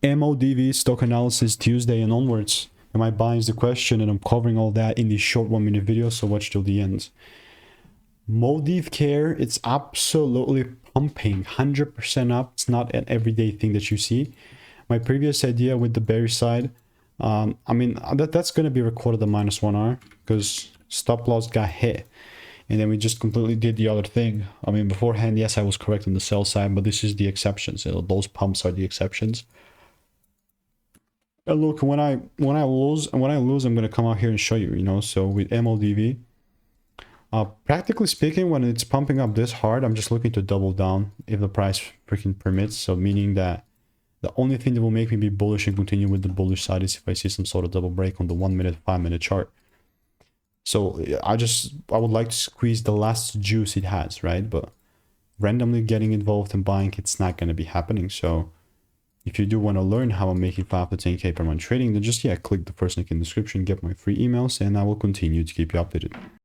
MODV stock analysis Tuesday and onwards. Am I buying is the question, and I'm covering all that in this short 1-minute video, so watch till the end. Modiv Care, it's absolutely pumping, 100% up. It's not an everyday thing that you see. My previous idea with the bearish side, I mean, that's going to be recorded at -1R because stop loss got hit. And then we just completely did the other thing. I mean, beforehand, yes, I was correct on the sell side, but this is the exceptions. Those pumps are the exceptions. And look, when I lose, I'm going to come out here and show you, you know. So with MODV, practically speaking, when it's pumping up this hard, I'm just looking to double down if the price freaking permits. So meaning that the only thing that will make me be bullish and continue with the bullish side is if I see some sort of double break on the 1-minute, 5-minute chart. So I would like to squeeze the last juice it has, right? But randomly getting involved in buying, it's not going to be happening. So if you do want to learn how I'm making 5 to 10K per month trading, then just, yeah, click the first link in the description, get my free emails, and I will continue to keep you updated.